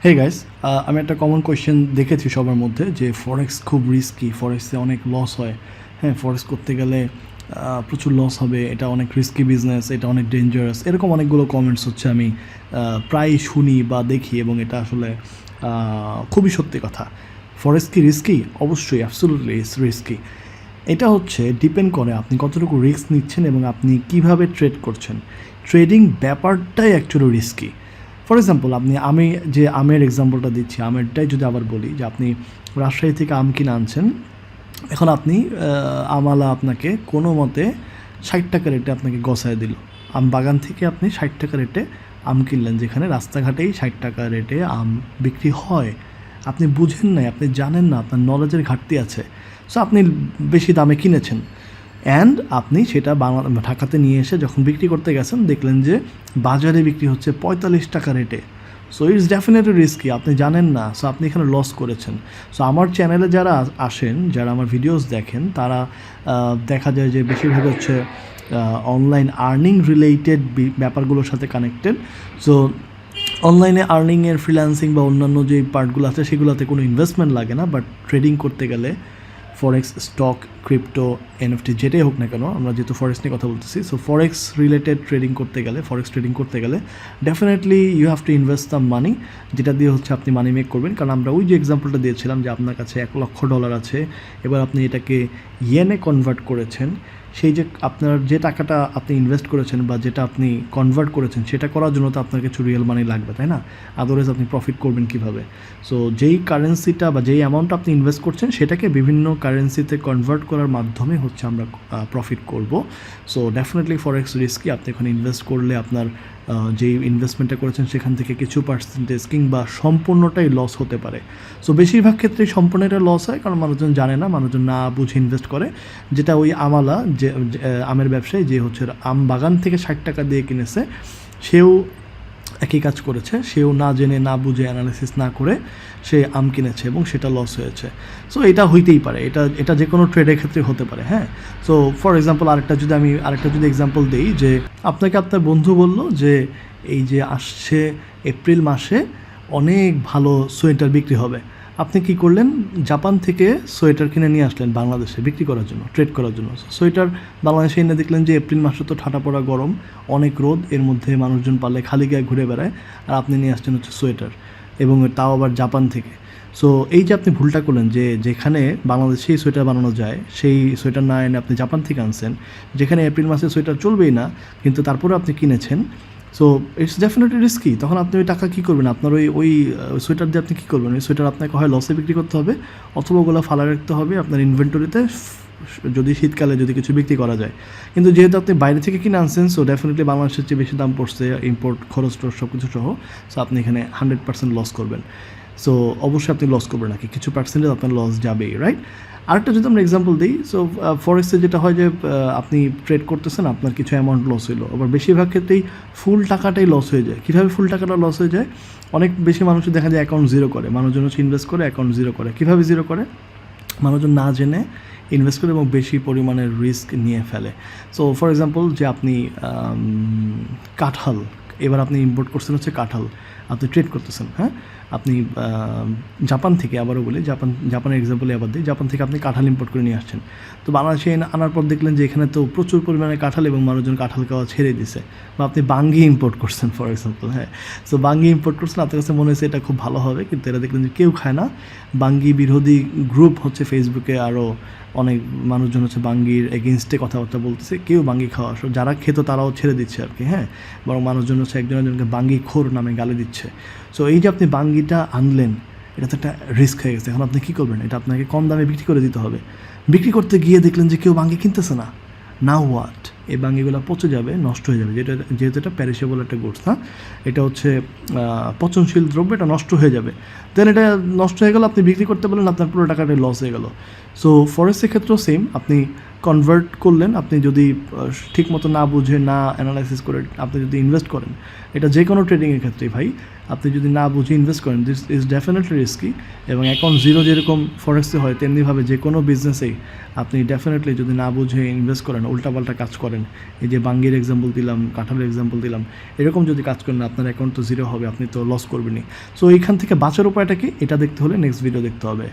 Hey guys, আমি একটা common question দেখেছি সবার মধ্যে যে ফরেক্স খুব রিস্কি, ফরেক্সে অনেক লস হয়। হ্যাঁ, ফরেক্স করতে গেলে প্রচুর লস হবে, এটা অনেক রিস্কি বিজনেস, এটা অনেক ডেঞ্জারাস, এরকম অনেকগুলো কমেন্টস হচ্ছে আমি প্রায় শুনি বা দেখি, এবং এটা আসলে খুবই সত্যি কথা। ফরেক্স কি রিস্কি? অবশ্যই, অ্যাবসোলুটলি ইটস রিস্কি। এটা হচ্ছে ডিপেন্ড করে আপনি কতটুকু রিস্ক নিচ্ছেন এবং আপনি কিভাবে ট্রেড করছেন। ট্রেডিং ব্যাপারটাই অ্যাকচুয়ালি রিস্কি। ফর এক্সাম্পল, আমি যে আমের এক্সাম্পলটা দিচ্ছি, আমেরটাই যদি আবার বলি যে আপনি রাজশাহী থেকে আম কিনে আনছেন। এখন আপনি আমওয়ালা আপনাকে কোনো মতে 60 টাকা রেটে আপনাকে গছায় দিল। আম বাগান থেকে আপনি 60 টাকা রেটে আম কিনলেন, যেখানে রাস্তাঘাটেই 60 টাকা রেটে আম বিক্রি হয়। আপনি বুঝেন নাই, আপনি জানেন না, আপনার নলেজের ঘাটতি আছে। সো আপনি বেশি দামে কিনেছেন, অ্যান্ড আপনি সেটা ঢাকাতে নিয়ে এসে যখন বিক্রি করতে গেছেন দেখলেন যে বাজারে বিক্রি হচ্ছে 45 টাকা রেটে। সো ইটস ডেফিনেটলি রিস্কি, আপনি জানেন না, সো আপনি এখানে লস করেছেন। সো আমার চ্যানেলে যারা আসেন, যারা আমার ভিডিওস দেখেন, তারা দেখা যায় যে বেশিরভাগ হচ্ছে অনলাইন আর্নিং রিলেটেড ব্যাপারগুলোর সাথে কানেক্টেড। সো অনলাইনে আর্নিংয়ের ফ্রিল্যান্সিং বা অন্যান্য যে পার্টগুলো আছে সেগুলোতে কোনো ইনভেস্টমেন্ট লাগে না, বাট ট্রেডিং করতে গেলে ফরেক্স, স্টক, ক্রিপ্টো, এনএফটি যেটাই হোক না কেন, আমরা যেহেতু ফরেক্স নিয়ে কথা বলতেছি, সো ফরেক্স রিলেটেড ট্রেডিং করতে গেলে, ফরেক্স ট্রেডিং করতে গেলে definitely you have to invest the money, যেটা দিয়ে হচ্ছে আপনি মানি মেক করবেন। কারণ আমরা ওই যে এক্সাম্পলটা দিয়েছিলাম যে আপনার কাছে $1,00,000 আছে, এবার আপনি এটাকে ইয়েনে কনভার্ট করেছেন। সেই যে আপনার যে টাকাটা আপনি ইনভেস্ট করেছেন বা যেটা আপনি কনভার্ট করেছেন, সেটা করার জন্য তো আপনার কিছু রিয়েল মানি লাগবে, তাই না? আদারওয়াইজ আপনি প্রফিট করবেন কীভাবে? সো যেই কারেন্সিটা বা যেই অ্যামাউন্ট আপনি ইনভেস্ট করছেন সেটাকে বিভিন্ন কারেন্সিতে কনভার্ট করার মাধ্যমে হচ্ছে আমরা প্রফিট করব। সো ডেফিনেটলি ফরেক্স রিস্কি। আপনি এখানে ইনভেস্ট করলে আপনার যেই ইনভেস্টমেন্টটা করেছেন সেখান থেকে কিছু পার্সেন্টেজ কিংবা সম্পূর্ণটাই লস হতে পারে। সো বেশিরভাগ ক্ষেত্রেই সম্পূর্ণটা লস হয়, কারণ মানুষজন জানে না, মানুষজন না বুঝে ইনভেস্ট করে। যেটা ওই আমওয়ালা যে আমের ব্যবসায়ী, যে হচ্ছে আম বাগান থেকে 60 টাকা দিয়ে কিনেছে, সেও একই কাজ করেছে। সেও না জেনে, না বুঝে, অ্যানালিসিস না করে সে আম কিনেছে এবং সেটা লস হয়েছে। সো এটা হইতেই পারে, এটা যে কোনো ট্রেডের ক্ষেত্রে হতে পারে। হ্যাঁ, সো ফর এক্সাম্পল আরেকটা যদি এক্সাম্পল দিই, যে আপনাকে আপনার বন্ধু বলল যে এই যে আসছে এপ্রিল মাসে অনেক ভালো সোয়েটার বিক্রি হবে। আপনি কি করলেন? জাপান থেকে সোয়েটার কিনে নিয়ে আসলেন বাংলাদেশে বিক্রি করার জন্য, ট্রেড করার জন্য। সোয়েটার বাংলাদেশে এনে দেখলেন যে এপ্রিল মাসে তো ঠাটা পড়া গরম, অনেক রোদ, এর মধ্যে মানুষজন পারলে খালি গায়ে ঘুরে বেড়ায়, আর আপনি নিয়ে আসছেন হচ্ছে সোয়েটার, এবং তাও আবার জাপান থেকে। সো এই যে আপনি ভুলটা করলেন, যে যেখানে বাংলাদেশেই সোয়েটার বানানো যায় সেই সোয়েটার না এনে আপনি জাপান থেকে আনছেন, যেখানে এপ্রিল মাসে সোয়েটার চলবেই না, কিন্তু তারপরে আপনি কিনেছেন। So it's definitely risky. তখন আপনি ওই টাকা কী করবেন? আপনার ওই সোয়েটার দিয়ে আপনি কী করবেন? ওই সোয়েটার আপনাকে হয় লসে বিক্রি করতে হবে, অথবা ওগুলো ফালা রাখতে হবে আপনার ইনভেন্টরিতে, যদি শীতকালে যদি কিছু বিক্রি করা যায়। কিন্তু যেহেতু আপনি বাইরে থেকে কিনে আনছেন, সো ডেফিনেটলি বাংলাদেশের চেয়ে বেশি দাম পড়ছে, ইম্পোর্ট খরচ টরচ সব কিছু সহ। সো আপনি এখানে 100% লস করবেন। সো অবশ্যই আপনি লস করবেন নাকি, কিছু পার্সেন্টেজ আপনার লস যাবেই, রাইট? আরেকটা যদি আমরা এক্সাম্পল দিই, সো ফরেক্সে যেটা হয় যে আপনি ট্রেড করতেছেন, আপনার কিছু অ্যামাউন্ট লস হলো, আবার বেশিরভাগ ক্ষেত্রেই ফুল টাকাটাই লস হয়ে যায়। কীভাবে ফুল টাকাটা লস হয়ে যায়? অনেক বেশি মানুষের দেখা যায় অ্যাকাউন্ট জিরো করে, মানুষজন হচ্ছে ইনভেস্ট করে অ্যাকাউন্ট জিরো করে। কীভাবে জিরো করে? মানুষজন না জেনে ইনভেস্ট করে এবং বেশি পরিমাণের রিস্ক নিয়ে ফেলে। সো ফর এক্সাম্পল, যে আপনি কাঁঠাল, এবার আপনি ইম্পোর্ট করছেন হচ্ছে কাঁঠাল, আপনি ট্রেড করতেছেন। হ্যাঁ, আপনি জাপান থেকে, আবারও বলি, জাপানের এক্সাম্পলে আবার দিই, জাপান থেকে আপনি কাঁঠাল ইম্পোর্ট করে নিয়ে আসছেন। তো বাংলাদেশে আনার পর দেখলেন যে এখানে তো প্রচুর পরিমাণে কাঁঠাল, এবং মানুষজন কাঁঠাল খাওয়া ছেড়ে দিছে। বা আপনি বাঙ্গি ইম্পোর্ট করছেন ফর এক্সাম্পল। হ্যাঁ, সো বাঙ্গি ইম্পোর্ট করছেন, আপনার কাছে মনে হয়েছে এটা খুব ভালো হবে, কিন্তু এটা দেখলেন যে কেউ খায় না। বাঙ্গি বিরোধী গ্রুপ হচ্ছে ফেসবুকে, আরও অনেক মানুষজন হচ্ছে বাঙ্গির এগেনস্টে কথাবার্তা বলতেছে, কেউ বাঙ্গি খাওয়া, যারা খেত তারাও ছেড়ে দিচ্ছে আর কি। হ্যাঁ, বরং মানুষজন হচ্ছে একজনকে বাঙ্গি খোর নামে গালি দিচ্ছে। সো এই যে আপনি বাঙ্গিটা আনলেন, এটা তো একটা রিস্ক হয়ে গেছে। এখন আপনি কী করবেন? এটা আপনাকে কম দামে বিক্রি করে দিতে হবে। বিক্রি করতে গিয়ে দেখলেন যে কেউ বাঙ্গি কিনতেছে না। Now what? এই বাঙ্গিগুলো পচে যাবে, নষ্ট হয়ে যাবে, যেহেতু এটা প্যারিশেবল একটা গুডস। হ্যাঁ, এটা হচ্ছে পচনশীল দ্রব্য, এটা নষ্ট হয়ে যাবে। দেন এটা নষ্ট হয়ে গেল, আপনি বিক্রি করতে পারলেন, আপনার পুরো টাকাটা লস হয়ে গেল। সো ফরেক্সের ক্ষেত্রেও সেম, আপনি কনভার্ট করলেন, আপনি যদি ঠিক মতো না বুঝে, না অ্যানালাইসিস করে আপনি যদি ইনভেস্ট করেন, এটা যে কোনো ট্রেডিংয়ের ক্ষেত্রেই ভাই, আপনি যদি না বুঝে ইনভেস্ট করেন, দিস ইজ ডেফিনেটলি রিস্কি। এবং অ্যাকাউন্ট জিরো যেরকম ফরেক্সে হয়, তেমনিভাবে যে কোনো বিজনেসেই আপনি ডেফিনেটলি যদি না বুঝে ইনভেস্ট করেন, উল্টাপাল্টা কাজ করেন, করবেন। এই যে বাঙ্গির এক্সাম্পল দিলাম, কাঁঠালের এক্সাম্পল দিলাম, এরকম যদি কাজ করেন আপনার অ্যাকাউন্ট তো জিরো হবে, আপনি তো লস করবেনই। সো এইখান থেকে বাঁচার উপায়টা কি, এটা দেখতে হলে নেক্সট ভিডিও দেখতে হবে।